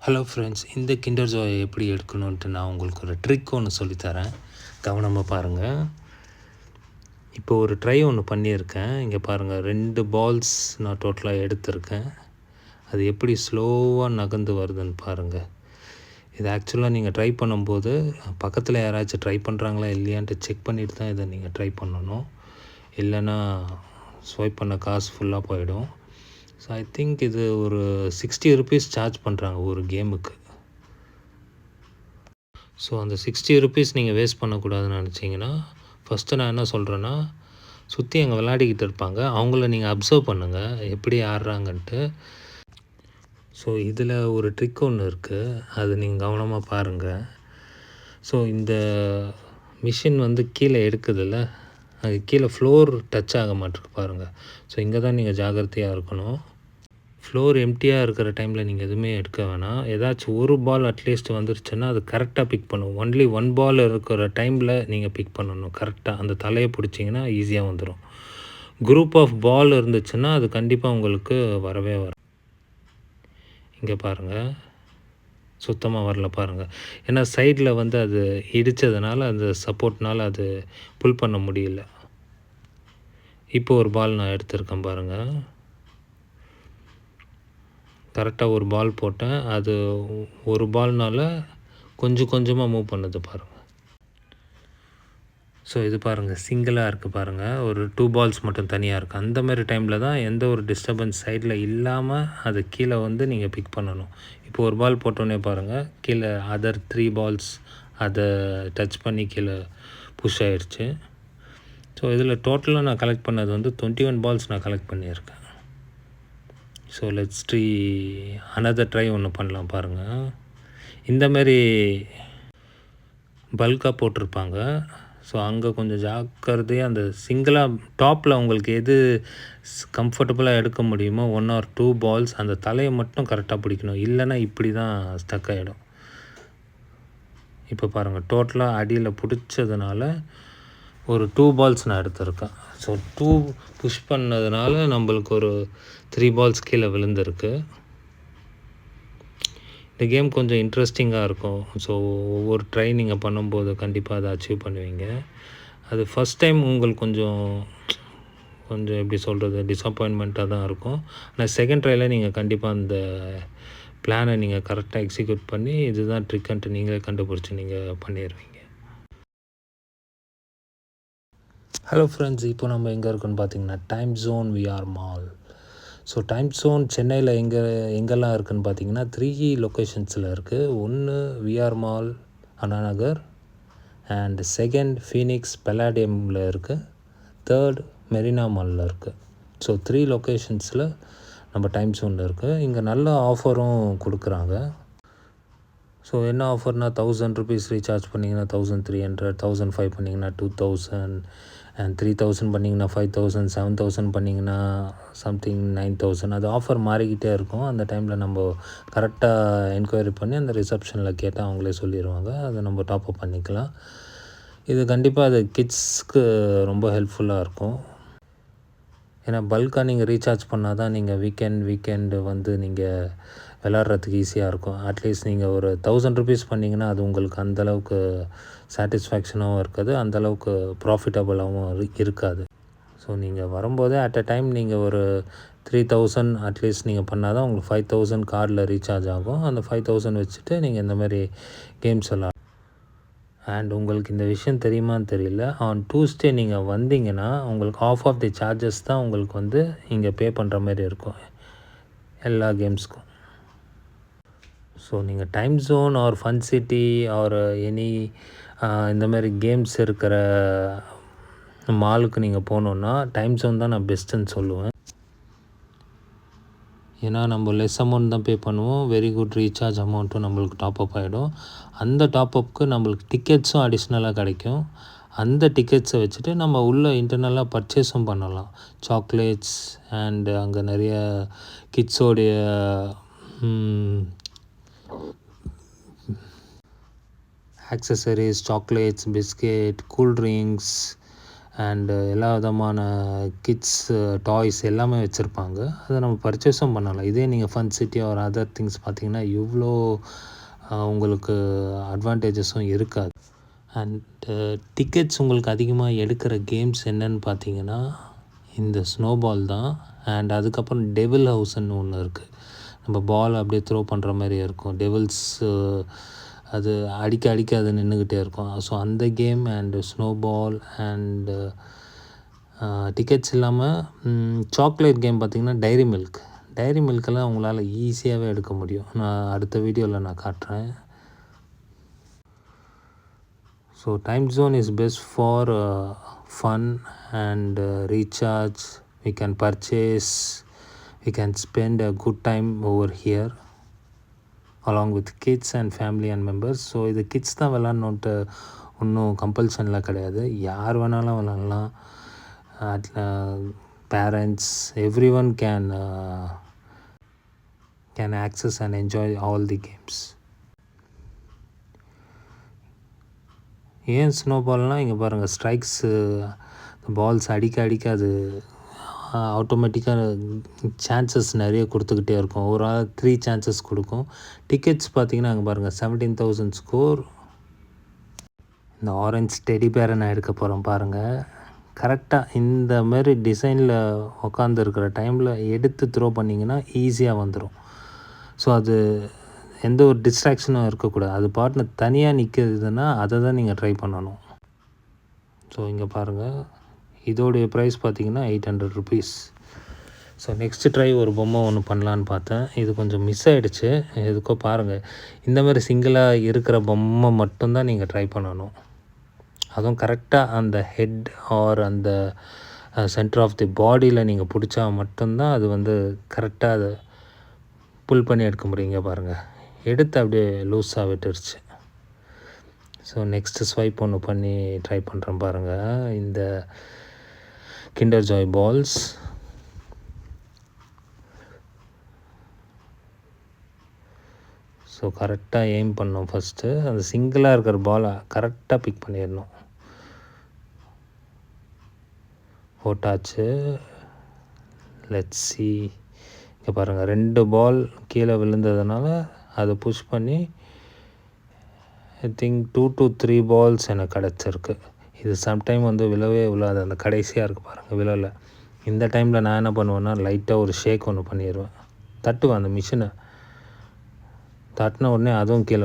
Hello friends, இந்த kinder ஜாயை எப்படி எடுக்கணுன்ட்டு நான் உங்களுக்கு ஒரு ட்ரிக் ஒன்று சொல்லித்தரேன். கவனமாக பாருங்கள். இப்போ ஒரு ட்ரை ஒன்று பண்ணியிருக்கேன். இங்கே பாருங்கள், 2 பால்ஸ் நான் டோட்டலாக எடுத்திருக்கேன். அது எப்படி ஸ்லோவாக நகர்ந்து வருதுன்னு பாருங்கள். இது ஆக்சுவலாக நீங்கள் ட்ரை பண்ணும்போது பக்கத்தில் யாராச்சும் ட்ரை பண்ணுறாங்களா இல்லையான்ட்டு செக் பண்ணிவிட்டு தான் இதை நீங்கள் ட்ரை பண்ணணும். இல்லைன்னா ஸ்வைப் பண்ண காசு ஃபுல்லாக போயிடும். ஸோ ஐ திங்க் இது ஒரு 60 ருபீஸ் சார்ஜ் பண்ணுறாங்க ஒரு கேமுக்கு. ஸோ அந்த 60 ருபீஸ் நீங்கள் வேஸ்ட் பண்ணக்கூடாதுன்னு நினச்சிங்கன்னா, ஃபஸ்ட்டு நான் என்ன சொல்கிறேன்னா, சுற்றி அங்கே விளையாடிக்கிட்டு இருப்பாங்க, அவங்கள நீங்கள் அப்சர்வ் பண்ணுங்கள் எப்படி ஆடுறாங்கன்ட்டு. ஸோ இதில் ஒரு ட்ரிக் ஒன்று இருக்குது, அது நீங்கள் கவனமாக பாருங்கள். ஸோ இந்த மிஷின் கீழே எடுக்குதுல்ல, அது கீழே ஃப்ளோர் டச் ஆக மாட்டிருக்கு பாருங்கள். ஸோ இங்கே தான் நீங்கள் ஜாக்கிரதையாக இருக்கணும். ஃப்ளோர் எம்டியாக இருக்கிற டைமில் நீங்கள் எதுவுமே எடுக்க வேணாம். ஏதாச்சும் ஒரு பால் அட்லீஸ்ட் வந்துருச்சுன்னா அது கரெக்டாக பிக் பண்ணும். ஒன்லி 1 பால் இருக்கிற டைமில் நீங்கள் பிக் பண்ணணும் கரெக்டாக. அந்த தலையை பிடிச்சிங்கன்னா ஈஸியாக வந்துடும். குரூப் ஆஃப் பால் இருந்துச்சுன்னா அது கண்டிப்பாக உங்களுக்கு வரவே வரும். இங்கே பாருங்கள், சுத்தமாக வரல பாருங்கள். ஏன்னா சைடில் அது இடித்ததுனால அந்த சப்போர்ட்னால் அது புல் பண்ண முடியல. இப்போ ஒரு பால் நான் எடுத்திருக்கேன் பாருங்கள். கரெக்டாக ஒரு பால் போட்டேன். அது ஒரு பால்னால் கொஞ்சம் கொஞ்சமாக மூவ் பண்ணுது பாருங்கள். ஸோ இது பாருங்கள், சிங்கிளாக இருக்குது பாருங்கள். ஒரு 2 பால்ஸ் மட்டும் தனியாக இருக்குது. அந்த மாதிரி டைமில் தான் எந்த ஒரு டிஸ்டர்பன்ஸ் சைடில் இல்லாமல் அது கீழே நீங்கள் பிக் பண்ணணும். இப்போ ஒரு பால் போட்டோன்னே பாருங்கள், கீழே அதர் 3 பால்ஸ் அதை டச் பண்ணி கீழே புஷ் ஆகிடுச்சு. ஸோ இதில் டோட்டலாக நான் கலெக்ட் பண்ணது 21 பால்ஸ் நான் கலெக்ட் பண்ணியிருக்கேன். ஸோ லெட்ஸ் அனதர் ட்ரை ஒன்று பண்ணலாம் பாருங்கள். இந்தமாரி பல்காக போட்டிருப்பாங்க. ஸோ அங்கே கொஞ்சம் ஜாக்கிரதையாக அந்த சிங்கிளாக டாப்பில் உங்களுக்கு எது கம்ஃபர்டபுளாக எடுக்க முடியுமோ 1 or 2 பால்ஸ் அந்த தலையை மட்டும் கரெக்டாக பிடிக்கணும். இல்லைன்னா இப்படி தான் ஸ்டக் ஆகிடும். இப்போ பாருங்கள், டோட்டலாக அடியில் பிடிச்சதுனால ஒரு 2 பால்ஸ் நான் எடுத்திருக்கேன். ஸோ 2 புஷ் பண்ணதுனால நம்மளுக்கு ஒரு 3 பால்ஸ் கீழே விழுந்திருக்கு. இந்த கேம் கொஞ்சம் இன்ட்ரெஸ்டிங்காக இருக்கும். ஸோ ஒவ்வொரு ட்ரை நீங்கள் பண்ணும்போது கண்டிப்பாக அதை அச்சீவ் பண்ணுவீங்க. அது ஃபஸ்ட் டைம் உங்களுக்கு கொஞ்சம் எப்படி சொல்கிறது, டிஸப்பாயின்மெண்ட்டாக தான் இருக்கும். ஆனால் செகண்ட் ட்ரையில் நீங்கள் கண்டிப்பாக அந்த பிளானை நீங்கள் கரெக்டாக எக்ஸிக்யூட் பண்ணி இதுதான் ட்ரிக்குன்ட்டு நீங்களே கண்டுபிடிச்சி நீங்கள் பண்ணிடுவீங்க. ஹலோ ஃப்ரெண்ட்ஸ், இப்போ நம்ம எங்கே இருக்கோன்னு பார்த்தீங்கன்னா time zone VR mall. So time zone சென்னையில் எங்கெல்லாம் இருக்குதுன்னு பார்த்தீங்கன்னா 3 லொக்கேஷன்ஸில் இருக்குது. ஒன்று VR mall Annanagar, and second Phoenix பல்லாடியமில் இருக்குது, தேர்ட் மெரினா மாலில் இருக்குது. ஸோ 3 லொக்கேஷன்ஸில் நம்ம டைம் ஜோனில் இருக்குது. இங்கே நல்ல ஆஃபரும் கொடுக்குறாங்க. ஸோ என்ன ஆஃபர்னால் 1000 ருபீஸ் ரீசார்ஜ் பண்ணிங்கன்னா 1300, 1005 பண்ணிங்கன்னா 2000, அண்ட் 3000 பண்ணிங்கன்னா 5000, 7000 பண்ணிங்கன்னா சம்திங் 9000. அது ஆஃபர் மாறிக்கிட்டே இருக்கும். அந்த டைமில் நம்ம கரெக்டாக என்கொயரி பண்ணி அந்த ரிசப்ஷனில் கேட்டால் அவங்களே சொல்லிடுவாங்க. அதை நம்ம டாப்அப் பண்ணிக்கலாம். இது கண்டிப்பாக அது கிட்ஸ்க்கு ரொம்ப ஹெல்ப்ஃபுல்லாக இருக்கும். ஏன்னா பல்காக நீங்கள் ரீசார்ஜ் பண்ணால் தான் நீங்கள் வீக்கெண்டு நீங்கள் விளாட்றதுக்கு ஈஸியாக இருக்கும். அட்லீஸ்ட் நீங்கள் ஒரு 1000 ருபீஸ் பண்ணிங்கன்னா அது உங்களுக்கு அந்தளவுக்கு சாட்டிஸ்ஃபேக்ஷனாகவும் இருக்காது, அந்தளவுக்கு ப்ராஃபிட்டபுளாகவும் இருக்காது. ஸோ நீங்கள் வரும்போதே அட் அ டைம் நீங்கள் ஒரு 3000 அட்லீஸ்ட் நீங்கள் பண்ணால் தான் உங்களுக்கு 5000 கார்டில் ரீசார்ஜ் ஆகும். அந்த 5000 வச்சுட்டு நீங்கள் இந்தமாதிரி கேம்ஸ் விளாட். அண்ட் உங்களுக்கு இந்த விஷயம் தெரியுமான்னு தெரியல, ஆன் டியூஸ்டே நீங்கள் வந்தீங்கன்னா உங்களுக்கு ஆஃப் ஆஃப் தி சார்ஜஸ் தான் உங்களுக்கு இங்கே பே பண்ணுற மாதிரி இருக்கும் எல்லா கேம்ஸ்க்கும். ஸோ நீங்கள் Timezone or Fun City or any இந்தமாரி கேம்ஸ் இருக்கிற மாலுக்கு நீங்கள் போகணுன்னா டைம் ஜோன் தான் நான் பெஸ்ட்டுன்னு சொல்லுவேன். ஏன்னா நம்ம லெஸ் அமௌண்ட் தான் பே பண்ணுவோம், வெரி குட் ரீசார்ஜ் அமௌண்ட்டும் நம்மளுக்கு டாப்அப் ஆகிடும். அந்த டாப்அப்புக்கு நம்மளுக்கு டிக்கெட்ஸும் அடிஷ்னலாக கிடைக்கும். அந்த டிக்கெட்ஸை வச்சுட்டு நம்ம உள்ளே இன்டர்னலாக பர்ச்சேஸும் பண்ணலாம். சாக்லேட்ஸ் அண்டு அங்கே நிறைய கிட்ஸோடைய accessories, chocolates, biscuit, cool drinks and எல்லா விதமான கிட்ஸ் டாய்ஸ் எல்லாமே வச்சுருப்பாங்க. அதை நம்ம பர்ச்சேஸும் பண்ணலாம். இதே நீங்கள் Fun City or other things பார்த்தீங்கன்னா இவ்வளோ உங்களுக்கு அட்வான்டேஜஸும் இருக்காது. அண்டு டிக்கெட்ஸ் உங்களுக்கு அதிகமாக எடுக்கிற கேம்ஸ் என்னன்னு பார்த்தீங்கன்னா இந்த ஸ்னோபால் தான். அண்ட் அதுக்கப்புறம் டெவில் ஹவுஸ்ன்னு ஒன்று இருக்குது. நம்ம பால் அப்படியே த்ரோ பண்ணுற மாதிரி இருக்கும். டெவில்ஸ் அது அடிக்க அது நின்றுக்கிட்டே இருக்கும். ஸோ அந்த game and snowball and tickets இல்லாமல் சாக்லேட் கேம் பார்த்திங்கன்னா டைரி மில்கெல்லாம் உங்களால் ஈஸியாகவே எடுக்க முடியும். நான் அடுத்த வீடியோவில் நான் காட்டுறேன். So time zone is best for fun and recharge. we can purchase, we can spend a good time over here along with kids and family and members. So இது கிட்ஸ் தான் விளாட்ணுன்ட்டு ஒன்றும் கம்பல்ஷன்லாம் கிடையாது. யார் வேணாலும் விளாட்லாம். Parents every one can access and enjoy all the games. ஏன் ஸ்னோபால்னால் இங்கே பாருங்கள் ஸ்ட்ரைக்ஸு பால்ஸ் அடிக்க அது ஆட்டோமேட்டிக்காக சான்சஸ் நிறைய கொடுத்துக்கிட்டே இருக்கும். ஒரு ஆள் 3 சான்சஸ் கொடுக்கும். டிக்கெட்ஸ் பார்த்திங்கன்னா அங்கே பாருங்கள் 17,000 ஸ்கோர். இந்த ஆரஞ்ச் டெடி பேரை நான் எடுக்க போகிறேன் பாருங்கள். கரெக்டாக இந்த மாதிரி டிசைனில் உட்காந்துருக்கிற டைமில் எடுத்து த்ரோ பண்ணிங்கன்னா ஈஸியாக வந்துடும். ஸோ அது எந்த ஒரு டிஸ்ட்ராக்ஷனும் இருக்கக்கூடாது. அது பாட்டுன்னு தனியாக நிற்கிறதுன்னா அதை தான் நீங்கள் ட்ரை பண்ணணும். ஸோ இங்கே பாருங்கள் இதோடைய ப்ரைஸ் பார்த்திங்கன்னா 800 rupees. ஸோ நெக்ஸ்ட்டு ட்ரை ஒரு பொம்மை ஒன்று பண்ணலான்னு பார்த்தேன். இது கொஞ்சம் மிஸ் ஆகிடுச்சு. எதுக்கோ பாருங்கள் இந்த மாதிரி சிங்கிளாக இருக்கிற பொம்மை மட்டும்தான் நீங்கள் ட்ரை பண்ணணும். அதுவும் கரெக்டாக அந்த ஹெட் ஆர் அந்த சென்டர் ஆஃப் தி பாடியில் நீங்கள் பிடிச்சா மட்டும்தான் அது வந்து கரெக்டாக அதை புல் பண்ணி எடுக்க முடியுங்க. பாருங்கள் எடுத்து அப்படியே லூஸாக விட்டுருச்சு. ஸோ நெக்ஸ்ட்டு ஸ்வைப் ஒன்று பண்ணி ட்ரை பண்ணுறேன் பாருங்கள். இந்த கிண்டர் ஜாய் பால்ஸ். ஸோ கரெக்டாக எய்ம் பண்ணோம். ஃபஸ்ட்டு அந்த சிங்கிளாக இருக்கிற பாலை கரெக்டாக பிக் பண்ணிடணும். போட்டாச்சு. Let's see. இங்கே பாருங்கள் 2 பால் கீழே விழுந்ததுனால அதை புஷ் பண்ணி ஐ திங்க் 2 to 3 பால்ஸ் எனக்கு கிடச்சிருக்கு. இது சம்டைம் வந்து விழவே விழாது. அந்த கடைசியாக இருக்குது பாருங்கள் விழலை. இந்த டைமில் நான் என்ன பண்ணுவேன்னா லைட்டாக ஒரு ஷேக் ஒன்று பண்ணிடுவேன். தட்டுவேன் அந்த மிஷினை. தட்டின உடனே அதுவும் கீழே